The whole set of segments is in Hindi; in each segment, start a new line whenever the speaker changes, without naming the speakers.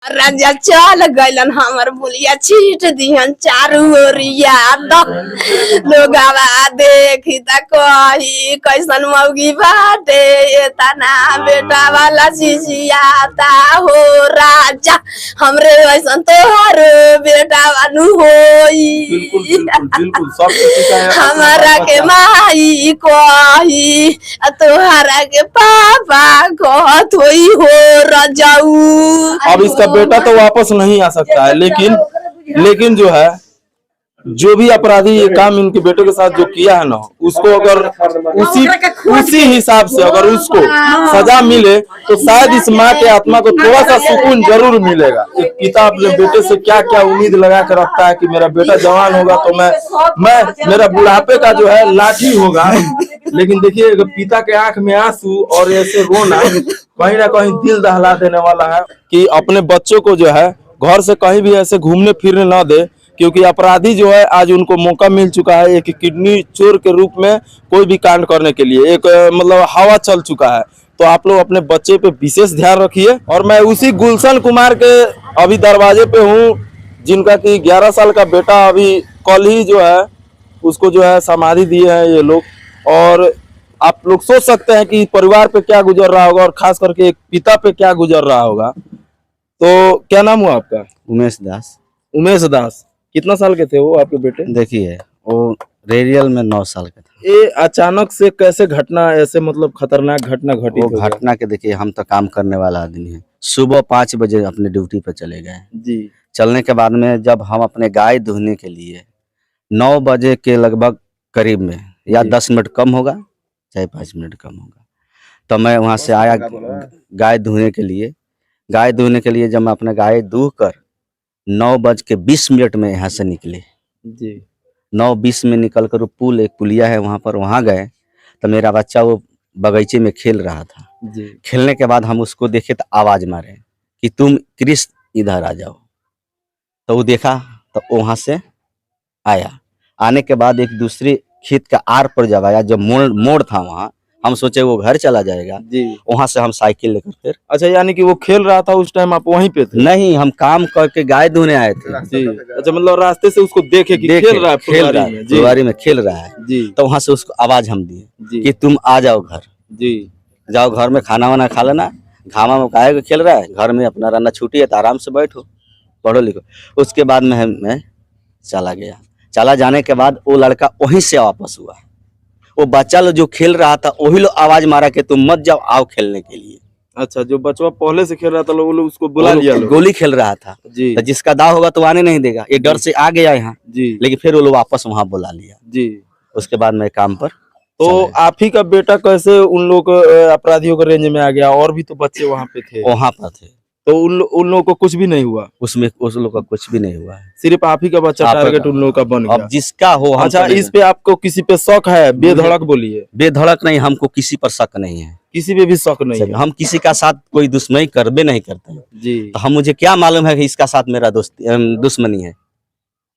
राजा चल गइलन हमर बुलिया छीट दिहन चारू ओरिया लोग देखी त कही कैसन मौगी बाटे ये तना बेटा वाला चिचियाता हो राजा हमरे वैसन तोहर बेटा वानु होई
बिल्कुल सब
हमारा के माई कही तोहरा के पापा कहत होई हो रजाऊ।
अब इसका बेटा तो वापस नहीं आ सकता है, लेकिन जो है जो भी अपराधी ये काम इनके बेटे के साथ जो किया है ना, उसको अगर उसी हिसाब से अगर उसको सजा मिले तो शायद इस माँ के आत्मा को थोड़ा सा सुकून जरूर मिलेगा। एक पिता अपने बेटे से क्या क्या उम्मीद लगा कर रखता है कि मेरा बेटा जवान होगा तो मैं मेरा बुढ़ापे का जो है लाठी होगा, लेकिन देखिए पिता के आंख में आंसू और ऐसे रोना कहीं ना कहीं दिल दहला देने वाला है कि अपने बच्चों को जो है घर से कहीं भी ऐसे घूमने फिरने ना दे, क्योंकि अपराधी जो है आज उनको मौका मिल चुका है एक किडनी चोर के रूप में कोई भी कांड करने के लिए, एक मतलब हवा चल चुका है। तो आप लोग अपने बच्चे पे विशेष ध्यान रखिए। और मैं उसी गुलशन कुमार के अभी दरवाजे पे हूँ जिनका कि 11 साल का बेटा अभी कल ही जो है उसको जो है समाधि दिए हैं ये लोग, और आप लोग सोच सकते हैं कि परिवार पे क्या गुजर रहा होगा और खास करके एक पिता पे क्या गुजर रहा होगा। तो क्या नाम हुआ आपका?
उमेश दास।
उमेश दास, कितना साल के थे वो आपके बेटे?
देखिए वो रेडियल में 9 साल का था।
ये अचानक से कैसे घटना ऐसे मतलब खतरनाक घटना घटी?
वो घटना के देखिए हम तो काम करने वाला आदमी है, सुबह 5 बजे अपने ड्यूटी पे चले गए
जी।
चलने के बाद में जब हम अपने गाय धोने के लिए 9 बजे के लगभग करीब में या 10 मिनट कम होगा चाहे 5 मिनट कम होगा, तो मैं वहाँ से आया गाय धोने के लिए। गाय धोने के लिए जब मैं अपने गाय दूह कर 9:20 में यहाँ से निकले
जी।
9:20 में निकल कर पुल एक पुलिया है वहाँ पर, वहाँ गए तो मेरा बच्चा वो बगीचे में खेल रहा था
जी।
खेलने के बाद हम उसको देखे तो आवाज़ मारे कि तुम कृष्ण इधर आ जाओ, तो वो देखा तो वहाँ से आया। आने के बाद एक दूसरे खेत का आर पर जब आया, जब मोड़ था वहाँ, हम सोचे वो घर चला जाएगा
जी।
वहाँ से हम साइकिल लेकर फिर।
अच्छा, यानी कि वो खेल रहा था उस टाइम आप वहीं पे थे?
नहीं, हम काम करके गाय धोने आए थे
जी। अच्छा, मतलब रास्ते से उसको देखे कि खेल रहा है
फुलवारी में खेल रहा है
जी।
तो वहाँ से उसको आवाज हम दिए कि तुम आ जाओ घर
जी,
जाओ घर में खाना वाना खा लेना, घामा में काहे खेल रहा है, घर में अपना रहना, छुट्टी है तो आराम से बैठो पढ़ो लिखो। उसके बाद में मैं चला गया। चला जाने के बाद वो लड़का वहीं से वापस हुआ, वो बच्चा लोग जो खेल रहा था वही लोग आवाज मारा कि तुम मत जाओ, आओ खेलने के लिए।
अच्छा, जो बच्चा पहले से खेल रहा था लोग उसको बुला लिया,
गोली खेल रहा था
जी।
तो जिसका दाव होगा तो आने नहीं देगा, ये डर से आ गया यहाँ
जी।
लेकिन फिर वो लोग वापस वहाँ बुला लिया
जी।
उसके बाद मैं काम पर।
तो आप ही का बेटा कैसे उन लोग अपराधियों के रेंज में आ गया? और भी तो बच्चे वहाँ पे थे।
वहाँ पर थे
तो उन लोगों को कुछ भी नहीं हुआ?
उसमें उस लोग का कुछ भी नहीं हुआ है,
सिर्फ आप ही का बच्चा टारगेट उन लोगों का बन गया।
अब जिसका हो।
अच्छा, इस पे आपको किसी पे शक है? बेधड़क बोलिए।
बेधड़क नहीं, हमको किसी पर शक नहीं है,
किसी पे भी शक नहीं है।
हम किसी का साथ कोई दुश्मनी करबे नहीं करते हैं
जी।
तो हम मुझे क्या मालूम है कि इसका साथ मेरा दुश्मनी है।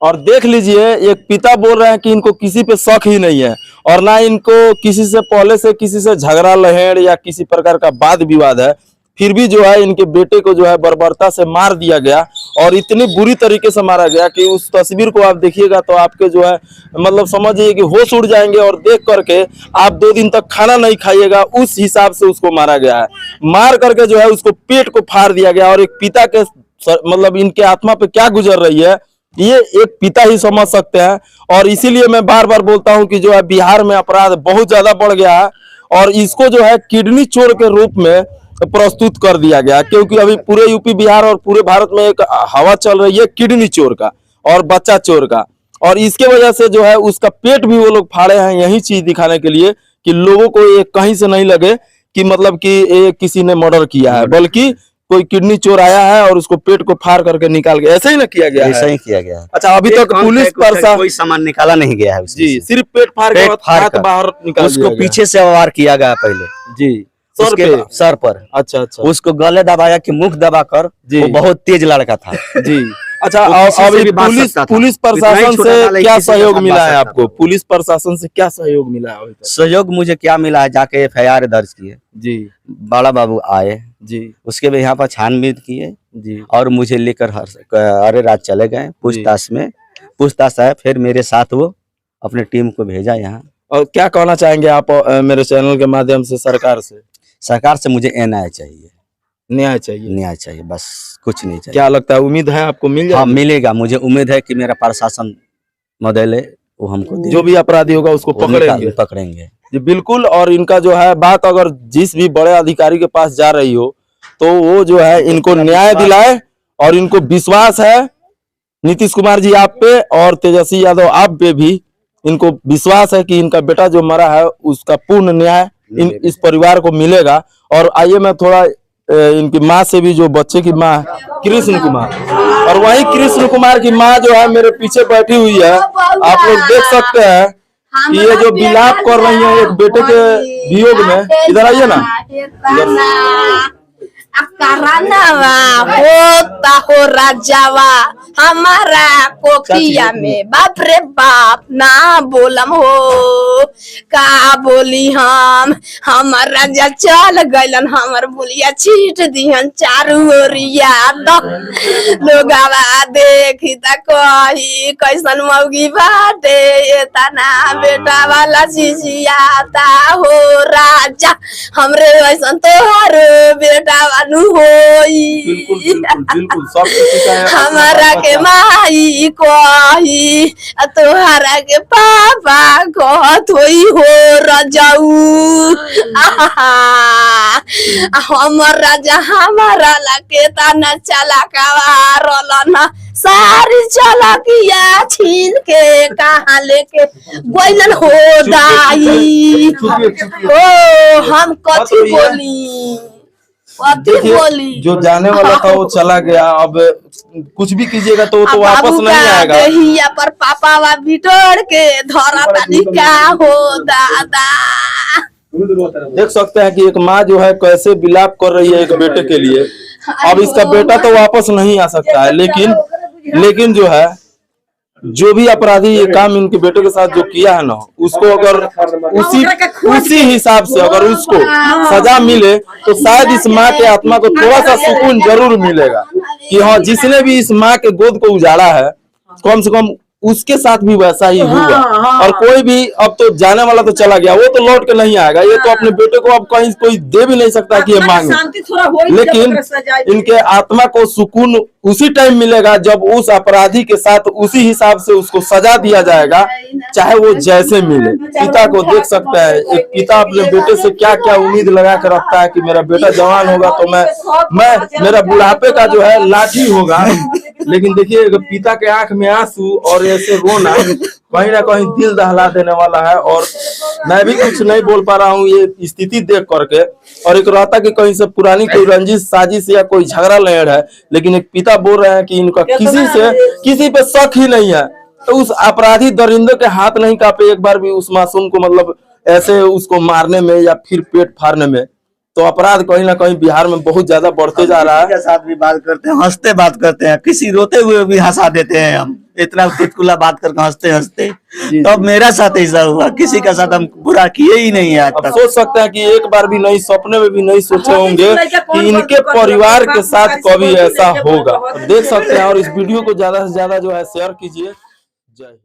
और देख लीजिए, एक पिता बोल रहे हैं कि इनको किसी पे शक ही नहीं है और ना इनको किसी से पहले से किसी से झगड़ा लहेड़ या किसी प्रकार का वाद विवाद है, फिर भी जो है इनके बेटे को जो है बर्बरता से मार दिया गया और इतनी बुरी तरीके से मारा गया कि उस तस्वीर को आप देखिएगा तो आपके जो है मतलब समझिए कि होश उड़ जाएंगे और देख करके आप 2 दिन तक खाना नहीं खाइएगा, उस हिसाब से उसको मारा गया है। मार करके जो है उसको पेट को फाड़ दिया गया। और एक पिता के मतलब इनके आत्मा पे क्या गुजर रही है ये एक पिता ही समझ सकते हैं। और इसीलिए मैं बार बार बोलता हूं कि जो है बिहार में अपराध बहुत ज्यादा बढ़ गया है और इसको जो है किडनी चोर के रूप में प्रस्तुत कर दिया गया, क्योंकि अभी पूरे यूपी बिहार और पूरे भारत में एक हवा चल रही है किडनी चोर का और बच्चा चोर का। और इसके वजह से जो है उसका पेट भी वो लोग फाड़े हैं यही चीज दिखाने के लिए कि लोगों को ये कहीं से नहीं लगे कि मतलब कि ये किसी ने मर्डर किया है, बल्कि कोई किडनी चोर आया है और उसको पेट को फाड़ करके निकाल गया। ऐसे ही ना किया गया?
ऐसा ही किया गया।
अच्छा, अभी तक पुलिस पर
कोई सामान निकाला नहीं गया है
जी, सिर्फ पेट फाड़ के हाथ बाहर निकाल
उसको पीछे से वार किया गया पहले
जी,
सर पर।
अच्छा,
उसको गले दबाया कि मुख दबा कर, वो बहुत तेज लड़का था
जी। अच्छा,
वो किसी
अब
से
ये
भी बात
पुलिस
सकता था।
पुलिस
इतना ही
प्रशासन
छोटा
से
था,
क्या
किसी के
सहयोग
साथ
मिला
बात
है
सकता
आपको?
था।
पुलिस प्रशासन से क्या सहयोग मिला है अभी तक?
सहयोग मुझे क्या मिला है, जाके FIR दर्ज किए,
जी
बड़ा बाबू आए,
जी
उसके भी यहाँ पर छानबीन किए
जी
और मुझे लेकर अरे रात चले गए पूछताछ है, फिर मेरे साथ वो अपने टीम को भेजा यहाँ।
और क्या कहना चाहेंगे आप मेरे चैनल के माध्यम से सरकार से?
सरकार से मुझे न्याय चाहिए,
न्याय चाहिए।
न्याय चाहिए, बस कुछ नहीं चाहिए।
क्या लगता है, उम्मीद है आपको मिल
हाँ
जाएगी?
मिलेगा, मुझे उम्मीद है कि मेरा प्रशासन महोदय वो हमको देंगे।
जो भी अपराधी होगा उसको
वो पकड़ेंगे
जी बिल्कुल। और इनका जो है बात अगर जिस भी बड़े अधिकारी के पास जा रही हो तो वो जो है इनको न्याय दिलाए, और इनको विश्वास है नीतीश कुमार जी आप पे और तेजस्वी यादव आप पे भी, इनको विश्वास है कि इनका बेटा जो मरा है उसका पूर्ण न्याय इस परिवार को मिलेगा। और आइए मैं थोड़ा इनकी माँ से भी, जो बच्चे की माँ है कृष्ण कुमार, और वही कृष्ण कुमार की माँ जो है मेरे पीछे बैठी हुई है, आप लोग देख सकते हैं कि ये जो विलाप कर रही है एक बेटे के वियोग में। इधर आइए ना,
करनवा होता हो राजावा हमारा कोकिया में, बाप रे बाप ना बोलम हो का बोली हम, हमर राजा चल गइलन, हमर बोलिया छीट दिहन चारू ओरिया, लोगावा देखी त कही कैसन मौगी बाटे, तना बेटा वाला चिचियाता हो राजा, हमरे वैसन तोहर बेटा वानू होई।
बिल्कुल बिल्कुल बिल्कुल सब किसी का है अपना
हमारा के
बच्चा।
माई कही तोहरा के पापा कहत होई हो रजाऊ, हमर राजा हमारा लाके तना चला कवारलना, सारी चलाकिया छीन के कहाँ लेके गोइलन हो दाई। ओ हम कथी बोली, कथी
देखिए,
बोली?
जो जाने वाला था वो चला गया, अब कुछ भी कीजिएगा तो वो तो वापस नहीं आएगा।
दहिया पर पापा बिटोड़ के धरा तानी का हो दादा।
देख सकते हैं कि एक माँ जो है कैसे विलाप कर रही है एक बेटे के लिए। अब इसका बेटा तो वापस नहीं आ सकता है, लेकिन जो है जो भी अपराधी ये काम इनके बेटे के साथ जो किया है ना, उसको अगर उसी हिसाब से अगर उसको सजा मिले तो शायद इस माँ के आत्मा को थोड़ा सा सुकून जरूर मिलेगा कि हाँ, जिसने भी इस माँ के गोद को उजाड़ा है कम से कम उसके साथ भी वैसा ही हुआ। और कोई भी अब तो जाने वाला तो चला गया, वो तो लौट के नहीं आएगा, ये तो अपने बेटे को अब कहीं कोई दे भी नहीं सकता कि ये मांगे। लेकिन इनके आत्मा को सुकून उसी टाइम मिलेगा जब उस अपराधी के साथ उसी हिसाब से उसको सजा दिया जाएगा, चाहे वो जैसे मिले। पिता को देख सकता है, एक पिता अपने बेटे से क्या क्या उम्मीद लगा कर रखता है कि मेरा बेटा जवान होगा तो मैं मेरा बुढ़ापे का जो है लाठी होगा। लेकिन देखिए पिता के आंख में आंसू और ऐसे रोना कहीं ना कहीं दिल दहला देने वाला है। और मैं भी कुछ नहीं बोल पा रहा हूँ ये स्थिति देख करके। और एक रहता कि कहीं से पुरानी कोई रंजिश साजिश या कोई झगड़ा लहर है, लेकिन एक पिता बोल रहे हैं कि इनका किसी पे शक ही नहीं है, तो उस अपराधी दरिंदे के हाथ नहीं कांपे एक बार भी उस मासूम को, मतलब ऐसे उसको मारने में या फिर पेट फाड़ने में। तो अपराध कहीं ना कहीं बिहार में बहुत ज्यादा बढ़ते जा रहा है।
के साथ भी बात करते हैं, हंसते बात करते हैं, किसी रोते हुए भी हंसा देते हैं हम, इतना चुटकुला बात करके हंसते हंसते। तो अब मेरा साथ ऐसा हुआ, किसी का साथ हम बुरा किए ही नहीं है आज
अब
तक।
सोच सकते हैं कि एक बार भी नहीं, सपने में भी नहीं सोचे होंगे कि इनके परिवार के साथ कभी ऐसा होगा। देख सकते हैं और इस वीडियो को ज्यादा से ज्यादा जो है शेयर कीजिए। जय हिंद।